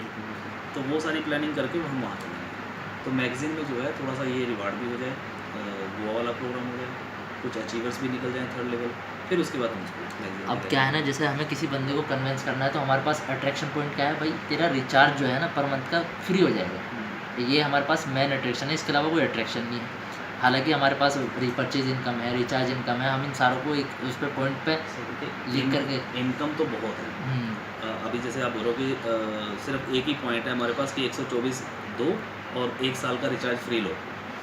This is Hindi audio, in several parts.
बिल्कुल, बिल्कुल। तो वो सारी प्लानिंग करके हम वहाँ चलेंगे। तो मैगज़ीन में जो है थोड़ा-सा ये रिवार्ड भी हो जाए, गोवा वाला प्रोग्राम हो जाए, कुछ अचीवर्स भी निकल जाएँ थर्ड लेवल, फिर उसके बाद हम उसको मैगज़ीन में अब क्या है लेके ना, जैसे हमें किसी बंदे को कन्विंस करना है तो हमारे पास अट्रैक्शन पॉइंट क्या है भाई, तेरा रिचार्ज जो है ना पर मंथ का फ्री हो जाएगा। ये हमारे पास मेन अट्रैक्शन है, इसके अलावा कोई अट्रैक्शन नहीं है। हालाँकि हमारे पास रीपर्चेज़ इनकम है, रिचार्ज इनकम है, हम इन सारों को एक उस पे पॉइंट पे लिख कर के इनकम तो बहुत है। हुँ, अभी जैसे आप बोल रहे हो कि सिर्फ एक ही पॉइंट है हमारे पास कि 124 दो और 1 साल का रिचार्ज फ्री लो।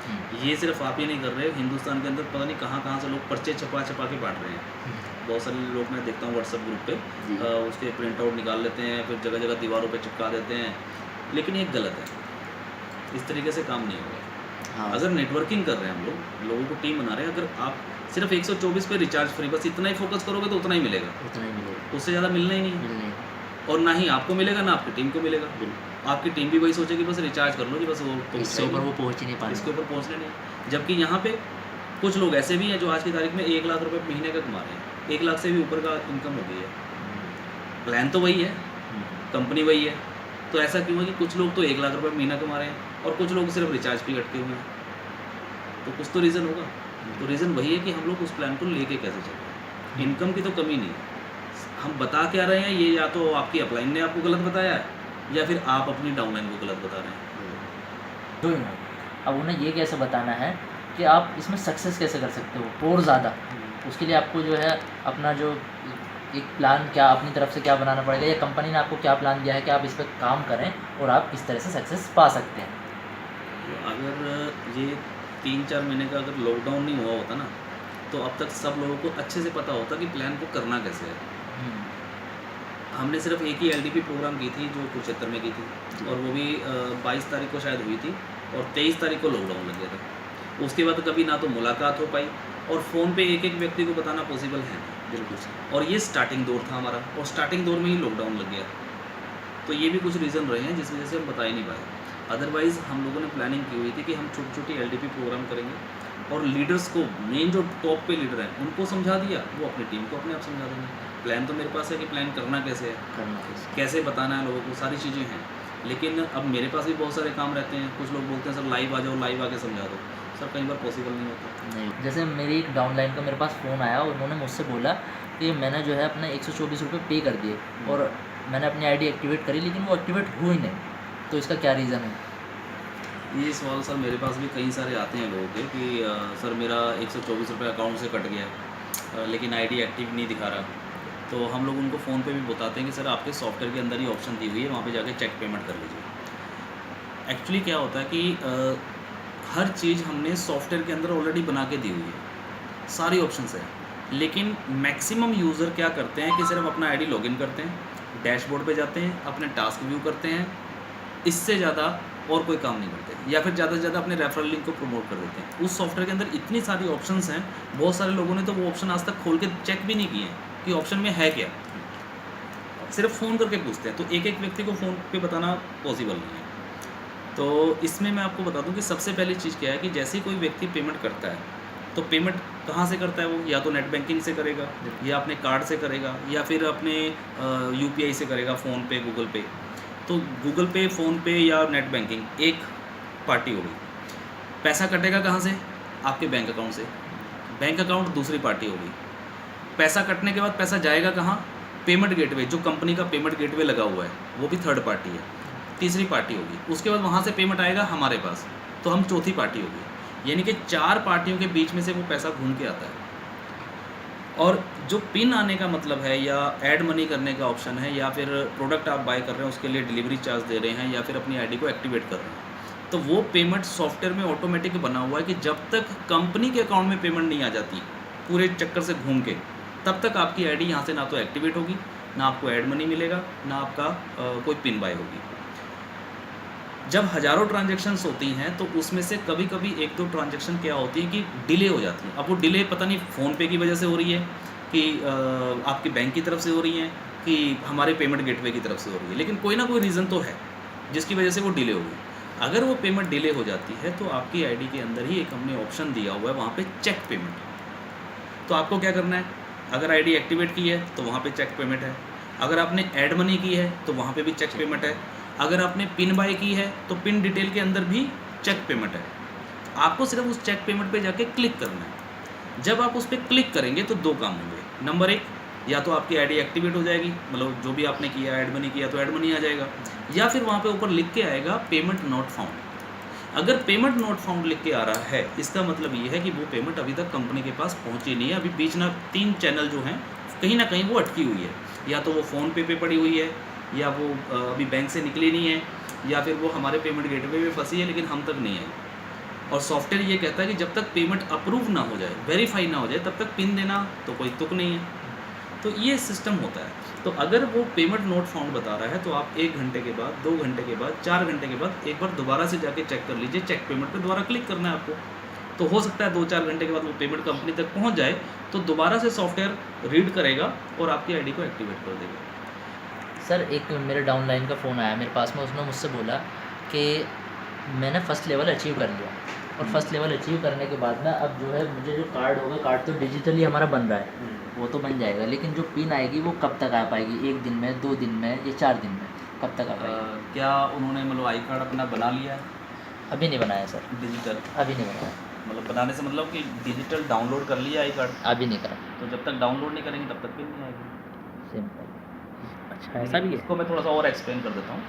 हुँ, ये सिर्फ आप ही नहीं कर रहे हो, हिंदुस्तान के अंदर पता नहीं कहाँ-कहाँ से लोग पर्चे छपा-छपा के बाँट रहे हैं। हुँ, बहुत सारे लोग मैं देखता हूँ व्हाट्सएप ग्रुप पे जी, उसके प्रिंट आउट निकाल लेते हैं, फिर जगह-जगह दीवारों पे चिपका देते हैं, लेकिन ये गलत है। इस तरीके से काम नहीं होगा। हाँ, अगर नेटवर्किंग कर रहे हैं हम लोग, लोगों को टीम बना रहे हैं, अगर आप सिर्फ 124 पे रिचार्ज फ्री बस इतना ही फ़ोकस करोगे तो उतना ही मिलेगा, उतना ही मिलेगा, उससे ज़्यादा मिलना ही नहीं है। मिलने और ना ही आपको मिलेगा, ना आपकी टीम को मिलेगा। बिल्कुल, आपकी टीम भी वही सोचेगी बस रिचार्ज कर लो जी, बस वो तो इससे ऊपर वो पहुँच ही नहीं पाने इसके वाला। ऊपर पहुँचने नहीं। जबकि यहाँ पे कुछ लोग ऐसे भी हैं जो आज की तारीख में 1 लाख रुपए महीने का कमा रहे हैं। 1 लाख से भी ऊपर का इनकम हो गई है। प्लान तो वही है, हुँ, कंपनी वही है, तो ऐसा क्यों है कि कुछ लोग तो 1 लाख रुपए महीना कमा रहे हैं और कुछ लोग सिर्फ रिचार्ज पे ही अटके हुए हैं। तो कुछ तो रीज़न होगा। तो रीज़न वही है कि हम लोग उस प्लान को लेके कैसे चल रहे हैं। हुँ, इनकम की तो कमी नहीं है। हम बता क्या रहे हैं, ये या तो आपकी अपलाइन ने आपको गलत बताया है या फिर आप अपनी डाउनलाइन को गलत बता रहे हैं। जो ही ना, अब उन्हें ये कैसे बताना है कि आप इसमें सक्सेस कैसे कर सकते हो और ज़्यादा। उसके लिए आपको जो है अपना जो एक प्लान क्या अपनी तरफ से क्या बनाना पड़ेगा, या कंपनी ने आपको क्या प्लान दिया है कि आप इस पे काम करें और आप किस तरह से सक्सेस पा सकते हैं। तो अगर ये 3-4 महीने का अगर लॉकडाउन नहीं हुआ होता ना, तो अब तक सब लोगों को अच्छे से पता होता कि प्लान को करना कैसे है। हुँ, हमने सिर्फ एक ही एलडीपी प्रोग्राम की थी जो कुरुक्षेत्र में की थी और वो भी 22 तारीख को शायद हुई थी और 23 तारीख को लॉकडाउन लग गया था। उसके बाद कभी ना तो मुलाकात हो पाई और फ़ोन पे एक-एक व्यक्ति को बताना पॉसिबल है नहीं। बिल्कुल सही। और ये स्टार्टिंग दौर था हमारा और स्टार्टिंग दौर में ही लॉकडाउन लग गया। तो ये भी कुछ रीज़न रहे हैं जिस वजह से हम बता ही नहीं पाए। अदरवाइज़ हम लोगों ने प्लानिंग की हुई थी कि हम छोटी-छोटी एलडीपी प्रोग्राम करेंगे और लीडर्स को, मेन जो टॉप पे लीडर हैं उनको समझा दिया, वो अपनी टीम को अपने आप समझा देंगे। प्लान तो मेरे पास है कि प्लान करना कैसे है, करना कैसे? कैसे बताना है लोगों को, सारी चीज़ें हैं। लेकिन अब मेरे पास भी बहुत सारे काम रहते हैं। कुछ लोग बोलते हैं सर लाइव आ जाओ, लाइव आके समझा दो। सर कई बार पॉसिबल नहीं होता। नहीं, जैसे मेरी एक डाउनलाइन का मेरे पास फ़ोन आया और उन्होंने मुझसे बोला कि मैंने जो है अपने 124 रुपये पे कर दिए और मैंने अपनी आईडी एक्टिवेट करी, लेकिन वो एक्टिवेट हुई नहीं। तो इसका क्या रीज़न है? ये सवाल सर मेरे पास भी कई सारे आते हैं लोगों के कि सर मेरा 124 रुपये अकाउंट से कट गया लेकिन आईडी एक्टिव नहीं दिखा रहा। तो हम लोग उनको फ़ोन पे भी बताते हैं कि सर आपके सॉफ्टवेयर के अंदर ही ऑप्शन दी हुई है, वहाँ पे जाके चेक पेमेंट कर लीजिए। एक्चुअली क्या होता है कि हर चीज़ हमने सॉफ्टवेयर के अंदर ऑलरेडी बना के दी हुई है, सारी ऑप्शंस हैं। लेकिन मैक्सिमम यूज़र क्या करते हैं कि सिर्फ अपना आईडी लॉगिन करते हैं, डैशबोर्ड पे जाते हैं, अपने टास्क व्यू करते हैं, इससे ज़्यादा और कोई काम नहीं करते, या फिर ज़्यादा से ज़्यादा अपने रेफरल लिंक को प्रमोट कर देते हैं। उस सॉफ्टवेयर के अंदर इतनी सारी ऑप्शंस हैं, बहुत सारे लोगों ने तो वो ऑप्शन आज तक खोल के चेक भी नहीं किए हैं कि ऑप्शन में है क्या। सिर्फ फ़ोन करके पूछते हैं, तो एक-एक व्यक्ति को फ़ोन पे बताना पॉसिबल नहीं है। तो इसमें मैं आपको बता दूं कि सबसे पहली चीज़ क्या है कि जैसे ही कोई व्यक्ति पेमेंट करता है, तो पेमेंट कहाँ से करता है वो? या तो नेट बैंकिंग से करेगा, या अपने कार्ड से करेगा, या फिर अपने यूपीआई से करेगा, फ़ोनपे, गूगल पे। तो गूगल पे, फ़ोनपे या नेट बैंकिंग एक पार्टी हो गई। पैसा कटेगा कहाँ से? आपके बैंक अकाउंट से। बैंक अकाउंट दूसरी पार्टी हो गई। पैसा कटने के बाद पैसा जाएगा कहाँ? पेमेंट गेटवे, जो कंपनी का पेमेंट गेटवे लगा हुआ है, वो भी थर्ड पार्टी है, तीसरी पार्टी होगी। उसके बाद वहाँ से पेमेंट आएगा हमारे पास, तो हम चौथी पार्टी होगी। यानी कि 4 पार्टियों के बीच में से वो पैसा घूम के आता है। और जो पिन आने का मतलब है, या ऐड मनी करने का ऑप्शन है, या फिर प्रोडक्ट आप बाय कर रहे हैं उसके लिए डिलीवरी चार्ज दे रहे हैं, या फिर अपनी आईडी को एक्टिवेट कर रहे हैं, तो वो पेमेंट सॉफ्टवेयर में ऑटोमेटिक बना हुआ है कि जब तक कंपनी के अकाउंट में पेमेंट नहीं आ जाती पूरे चक्कर से घूम के, तब तक आपकी आईडी यहाँ से ना तो एक्टिवेट होगी, ना आपको ऐड मनी मिलेगा, ना आपका कोई पिन बाय होगी। जब हज़ारों ट्रांजैक्शंस होती हैं तो उसमें से कभी-कभी 1-2 ट्रांजैक्शन क्या होती है कि डिले हो जाती है। अब वो डिले पता नहीं फ़ोनपे की वजह से हो रही है कि आपके बैंक की तरफ से हो रही है कि हमारे पेमेंट गेटवे की तरफ से हो रही है, लेकिन कोई ना कोई रीज़न तो है जिसकी वजह से वो डिले हो गई। अगर वो पेमेंट डिले हो जाती है तो आपकी आईडी के अंदर ही एक हमने ऑप्शन दिया हुआ है वहाँ पे चेक पेमेंट। तो आपको क्या करना है, अगर आईडी एक्टिवेट की है तो वहाँ पे चेक पेमेंट है, अगर आपने ऐड मनी की है तो वहाँ पे भी चेक पेमेंट है, अगर आपने पिन बाय की है तो पिन डिटेल के अंदर भी चेक पेमेंट है, आपको सिर्फ उस चेक पेमेंट पे जाके क्लिक करना है। जब आप उस पर क्लिक करेंगे तो दो काम होंगे। नंबर एक, या तो आपकी आईडी एक्टिवेट हो जाएगी, मतलब जो भी आपने किया ऐड मनी किया तो ऐड मनी आ जाएगा, या फिर वहाँ पे ऊपर लिख के आएगा पेमेंट नॉट फाउंड। अगर पेमेंट नॉट फाउंड लिख के आ रहा है, इसका मतलब ये है कि वो पेमेंट अभी तक कंपनी के पास पहुँची नहीं है। अभी बीच ना 3 चैनल जो हैं कहीं ना कहीं वो अटकी हुई है, या तो वो फ़ोन पे पड़ी हुई है, या वो अभी बैंक से निकली नहीं है, या फिर वो हमारे पेमेंट गेटवे में फंसी है लेकिन हम तक नहीं आई। और सॉफ्टवेयर ये कहता है कि जब तक पेमेंट अप्रूव ना हो जाए, वेरीफाई ना हो जाए, तब तक पिन देना तो कोई तुक नहीं है। तो ये सिस्टम होता है। तो अगर वो पेमेंट नोट फाउंड बता रहा है तो आप 1 घंटे के बाद, 2 घंटे के बाद, 4 घंटे के बाद एक बार दोबारा से जाके चेक कर लीजिए। चेक पेमेंट पे दोबारा क्लिक करना है आपको, तो हो सकता है 2-4 घंटे के बाद वो पेमेंट कंपनी तक पहुंच जाए, तो दोबारा से सॉफ्टवेयर रीड करेगा और आपकी आईडी को एक्टिवेट कर देगा। सर एक मेरे डाउनलाइन का फ़ोन आया मेरे पास में, उसने मुझसे बोला कि मैंने फ़र्स्ट लेवल अचीव कर लिया, और फर्स्ट लेवल अचीव करने के बाद में अब जो है मुझे जो कार्ड होगा, कार्ड तो डिजिटली हमारा बन रहा है, वो तो बन जाएगा, लेकिन जो पिन आएगी वो कब तक आ पाएगी? 1 दिन में, 2 दिन में, या 4 दिन में, कब तक आ पाएगी? क्या उन्होंने मतलब आई कार्ड अपना बना लिया है? अभी नहीं बनाया सर, डिजिटल अभी नहीं बनाया, मतलब बनाने से मतलब कि डिजिटल डाउनलोड कर लिया आई कार्ड? अभी नहीं करा। तो जब तक डाउनलोड नहीं करेंगे तब तक पिन नहीं आएगी। सिंपल। अच्छा, ऐसा भी है। इसको मैं थोड़ा सा और एक्सप्लेन कर देता हूँ।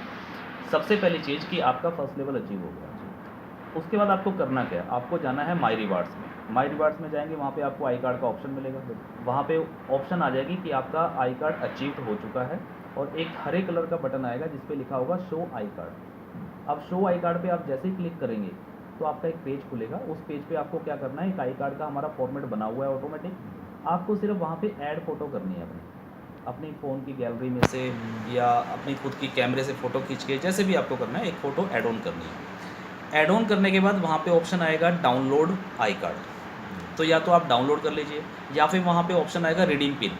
सबसे पहली चीज़ कि आपका फर्स्ट लेवल अचीव हो गया, उसके बाद आपको करना क्या है? आपको जाना है माई रिवार्ड्स में। माई रिवार्ड्स में जाएंगे, वहाँ पे आपको आई कार्ड का ऑप्शन मिलेगा। वहाँ पे ऑप्शन आ जाएगी कि आपका आई कार्ड अचीव्ड हो चुका है, और एक हरे कलर का बटन आएगा जिस पे लिखा होगा शो आई कार्ड। अब शो आई कार्ड पे आप जैसे ही क्लिक करेंगे तो आपका एक पेज खुलेगा। उस पेज पे आपको क्या करना है, एक आई कार्ड का हमारा फॉर्मेट बना हुआ है ऑटोमेटिक, आपको सिर्फ वहाँ पे ऐड फ़ोटो करनी है अपनी फ़ोन की गैलरी में से, या अपनी खुद की कैमरे से फ़ोटो खींच के, जैसे भी आपको करना है, एक फ़ोटो ऐड ऑन करनी है। ऐड ऑन करने के बाद वहाँ पे ऑप्शन आएगा डाउनलोड आई कार्ड। तो या तो आप डाउनलोड कर लीजिए, या फिर वहाँ पे ऑप्शन आएगा रिडीम पिन।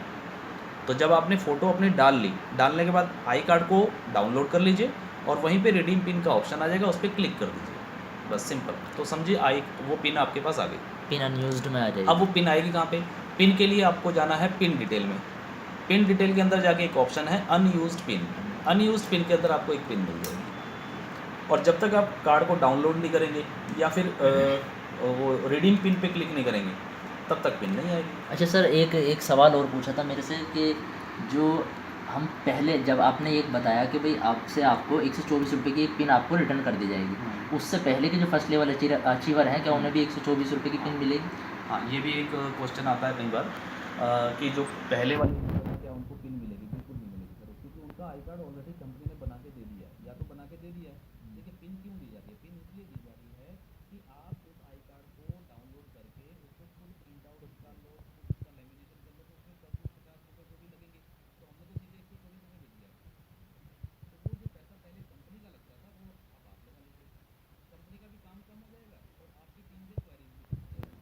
तो जब आपने फ़ोटो अपनी डाल ली, डालने के बाद आई कार्ड को डाउनलोड कर लीजिए, और वहीं पे रिडीम पिन का ऑप्शन आ जाएगा, उस पर क्लिक कर दीजिए, बस सिंपल। तो समझिए वो पिन आपके पास आ गई। पिन अनयूज्ड में आ जाएगी। अब वो पिन आएगी कहाँ पे? पिन के लिए आपको जाना है पिन डिटेल में। पिन डिटेल के अंदर जाके एक ऑप्शन है अनयूज्ड पिन। अनयूज्ड पिन के अंदर आपको एक पिन मिल जाएगी, और जब तक आप कार्ड को डाउनलोड नहीं करेंगे या फिर वो रिडीम पिन पे क्लिक नहीं करेंगे, तब तक पिन नहीं आएगी। अच्छा सर, एक सवाल और पूछा था मेरे से कि जो हम पहले जब आपने एक बताया कि भाई आपको 124 रुपये की एक पिन आपको रिटर्न कर दी जाएगी, उससे पहले के जो फर्स्ट लेवल अचीवर हैं, क्या उन्हें भी 124 रुपये की पिन मिलेगी? हाँ, ये भी एक क्वेश्चन आता है कई बार कि जो पहले वाले क्या उनको पिन मिलेगी? बिल्कुल नहीं मिलेगी सर, क्योंकि उनका आई कार्ड ऑलरेडी कंपनी ने बना के दे दिया है, या तो बना के दे दिया है। देखिए पिन क्यों दी जाती है? पिन इसलिए दी जाती है कि आप उस आई कार्ड को डाउनलोड करके उसको खुद प्रिंट आउट निकाल लो, खुद उसका लेमिनेशन कर लो, तो उसमें 10-50 रुपये जो भी लगेंगे, तो हमने तो सीधे 124 रुपये दे दिया। तो वो जो पैसा पहले कंपनी का लगता था वो अब आप लगा लीजिए, कंपनी का भी काम कम हो जाएगा और आपकी पिन भी क्वेरीज भी कम हो जाएगा।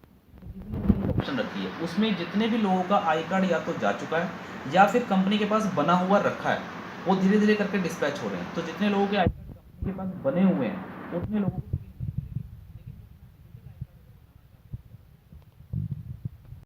ऑप्शन रखी है, उसमें जितने भी लोगों का आई कार्ड या तो जा चुका है या फिर कंपनी के पास बना हुआ रखा है, वो धीरे धीरे करके डिस्पैच हो रहे हैं। तो जितने लोगों के आई कार्ड कंपनी के पास बने हुए हैं, उतने लोगों को